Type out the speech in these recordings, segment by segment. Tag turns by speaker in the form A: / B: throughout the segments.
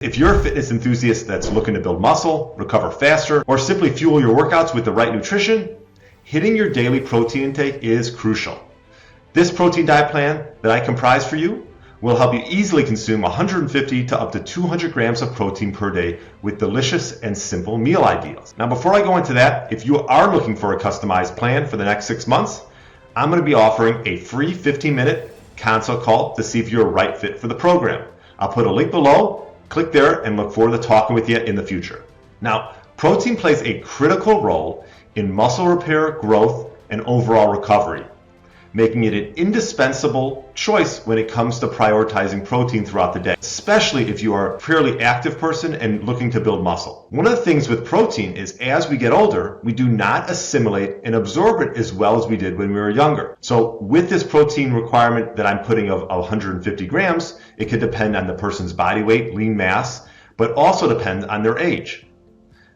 A: If you're a fitness enthusiast that's looking to build muscle, recover faster, or simply fuel your workouts with the right nutrition, hitting your daily protein intake is crucial. This protein diet plan that I comprise for you will help you easily consume 150 to up to 200 grams of protein per day with delicious and simple meal ideals. Now, before I go into that, if you are looking for a customized plan for the next 6 months, I'm going to be offering a free 15-minute consult call to see if you're a right fit for the program. I'll put a link below. Click there and look forward to talking with you in the future. Now, protein plays a critical role in muscle repair, growth, and overall recovery, making it an indispensable choice when it comes to prioritizing protein throughout the day, especially if you are a fairly active person and looking to build muscle. One of the things with protein is as we get older, we do not assimilate and absorb it as well as we did when we were younger. So with this protein requirement that I'm putting of 150 grams, it could depend on the person's body weight, lean mass, but also depend on their age.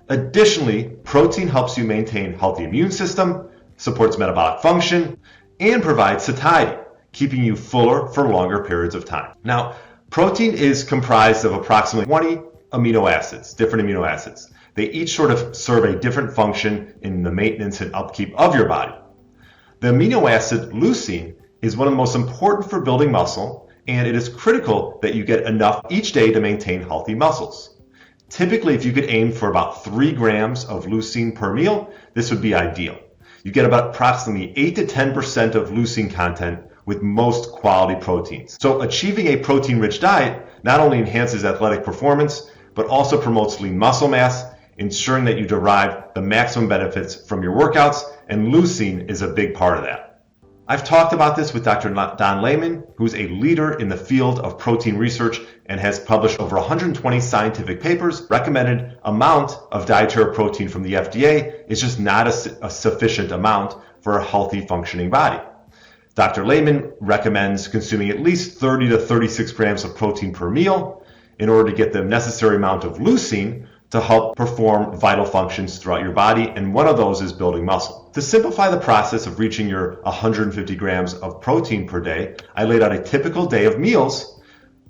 A: Additionally, protein helps you maintain a healthy immune system, supports metabolic function, and provides satiety, keeping you fuller for longer periods of time. Now, protein is comprised of approximately 20 amino acids, different amino acids. They each sort of serve a different function in the maintenance and upkeep of your body. The amino acid leucine is one of the most important for building muscle, and it is critical that you get enough each day to maintain healthy muscles. Typically, if you could aim for about 3 grams of leucine per meal, this would be ideal. You get about approximately 8 to 10% of leucine content with most quality proteins. So achieving a protein-rich diet not only enhances athletic performance, but also promotes lean muscle mass, ensuring that you derive the maximum benefits from your workouts, and leucine is a big part of that. I've talked about this with Dr. Don Layman, who's a leader in the field of protein research and has published over 120 scientific papers. Recommended amount of dietary protein from the FDA is just not a sufficient amount for a healthy functioning body. Dr. Layman recommends consuming at least 30 to 36 grams of protein per meal in order to get the necessary amount of leucine to help perform vital functions throughout your body, and one of those is building muscle. To simplify the process of reaching your 150 grams of protein per day, I laid out a typical day of meals,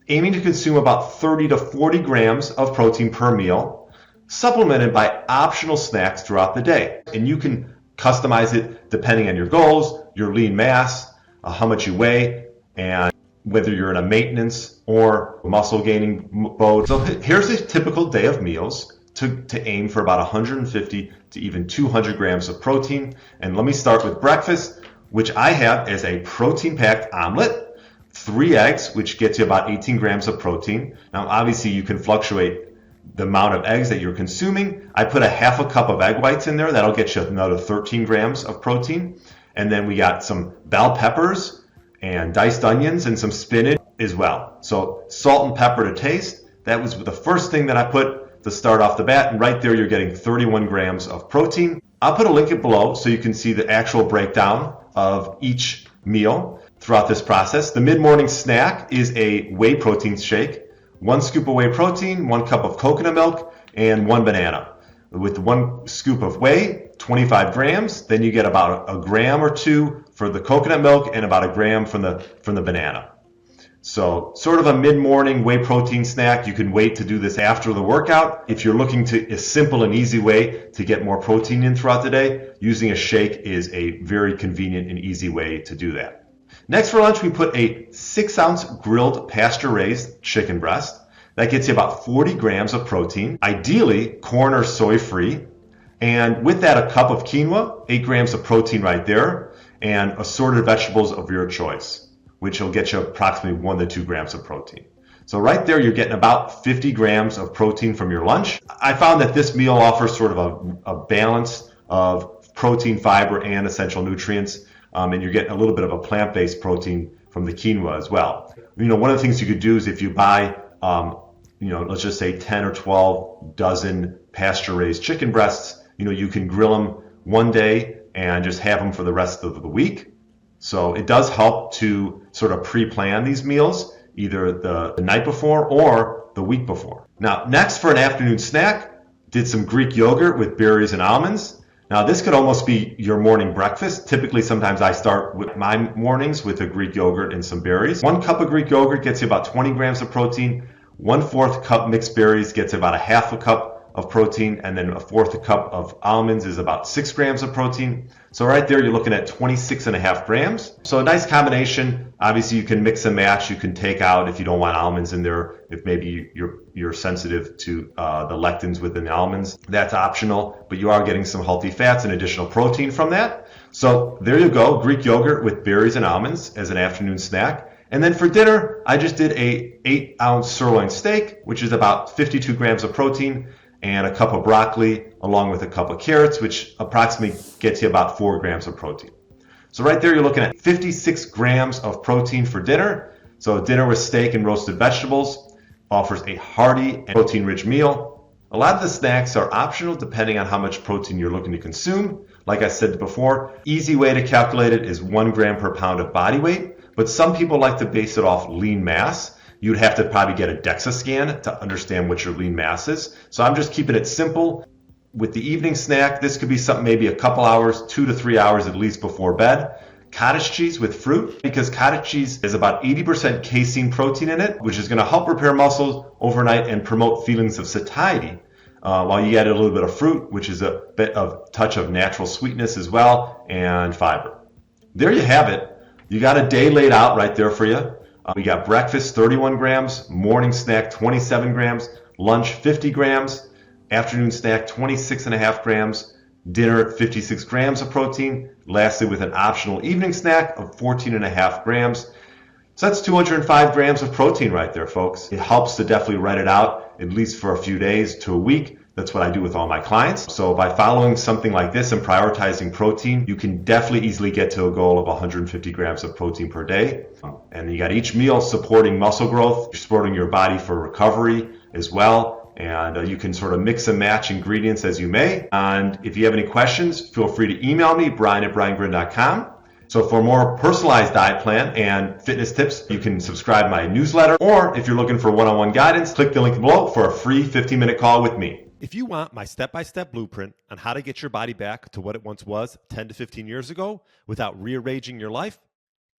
A: aiming to consume about 30 to 40 grams of protein per meal, supplemented by optional snacks throughout the day. And you can customize it depending on your goals, your lean mass, how much you weigh, and whether you're in a maintenance or muscle gaining mode. So here's a typical day of meals to aim for about 150 to even 200 grams of protein. And let me start with breakfast, which I have as a protein-packed omelet, 3 eggs, which gets you about 18 grams of protein. Now, obviously, you can fluctuate the amount of eggs that you're consuming. I put a half a cup of egg whites in there. That'll get you another 13 grams of protein. And then we got some bell peppers and diced onions and some spinach as well. So salt and pepper to taste. That was the first thing that I put to start off the bat, and right there you're getting 31 grams of protein. I'll put a link below so you can see the actual breakdown of each meal throughout this process. The mid-morning snack is a whey protein shake, 1 scoop of whey protein, 1 cup of coconut milk, and 1 banana. With 1 scoop of whey, 25 grams, then you get about a gram or 2 for the coconut milk and about a gram from the banana. So sort of a mid-morning whey protein snack. You can wait to do this after the workout. If you're looking to a simple and easy way to get more protein in throughout the day, using a shake is a very convenient and easy way to do that. Next for lunch, we put a 6-ounce grilled pasture-raised chicken breast. That gets you about 40 grams of protein, ideally corn or soy-free. And with that, a cup of quinoa, 8 grams of protein right there, and assorted vegetables of your choice, which will get you approximately 1 to 2 grams of protein. So right there, you're getting about 50 grams of protein from your lunch. I found that this meal offers sort of a balance of protein, fiber, and essential nutrients, and you're getting a little bit of a plant-based protein from the quinoa as well. One of the things you could do is if you buy, let's just say 10 or 12 dozen pasture-raised chicken breasts, you can grill them one day and just have them for the rest of the week. So it does help to sort of pre-plan these meals, either the night before or the week before. Now, next for an afternoon snack, did some Greek yogurt with berries and almonds. Now, this could almost be your morning breakfast. Typically, sometimes I start with my mornings with a Greek yogurt and some berries. 1 cup of Greek yogurt gets you about 20 grams of protein. 1/4 cup mixed berries gets about a 1/2 cup of protein, and then 1/4 cup of almonds is about 6 grams of protein. So right there, you're looking at 26.5 grams. So a nice combination. Obviously, you can mix and match. You can take out if you don't want almonds in there. If maybe you're sensitive to the lectins within the almonds, that's optional. But you are getting some healthy fats and additional protein from that. So there you go, Greek yogurt with berries and almonds as an afternoon snack. And then for dinner, I just did a 8-ounce sirloin steak, which is about 52 grams of protein, and a cup of broccoli along with a cup of carrots, which approximately gets you about 4 grams of protein. So right there, you're looking at 56 grams of protein for dinner. So dinner with steak and roasted vegetables offers a hearty and protein-rich meal. A lot of the snacks are optional depending on how much protein you're looking to consume. Like I said before, easy way to calculate it is 1 gram per pound of body weight, but some people like to base it off lean mass. You'd have to probably get a DEXA scan to understand what your lean mass is. So I'm just keeping it simple. With the evening snack, this could be something maybe a couple hours, 2 to 3 hours at least before bed. Cottage cheese with fruit, because cottage cheese is about 80% casein protein in it, which is going to help repair muscles overnight and promote feelings of satiety. While you add a little bit of fruit, which is a bit of touch of natural sweetness as well, and fiber. There you have it. You got a day laid out right there for you. We got breakfast 31 grams, morning snack 27 grams, lunch 50 grams, afternoon snack 26.5 grams, dinner 56 grams of protein, lastly with an optional evening snack of 14.5 grams. So that's 205 grams of protein right there, folks. It helps to definitely write it out at least for a few days to a week. That's what I do with all my clients. So by following something like this and prioritizing protein, you can definitely easily get to a goal of 150 grams of protein per day. And you got each meal supporting muscle growth, you're supporting your body for recovery as well. And you can sort of mix and match ingredients as you may. And if you have any questions, feel free to email me, brian@briangryn.com. So for a more personalized diet plan and fitness tips, you can subscribe to my newsletter. Or if you're looking for one-on-one guidance, click the link below for a free 15-minute call with me.
B: If you want my step-by-step blueprint on how to get your body back to what it once was 10 to 15 years ago without rearranging your life,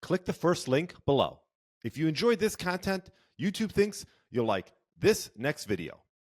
B: click the first link below. If you enjoyed this content, YouTube thinks you'll like this next video.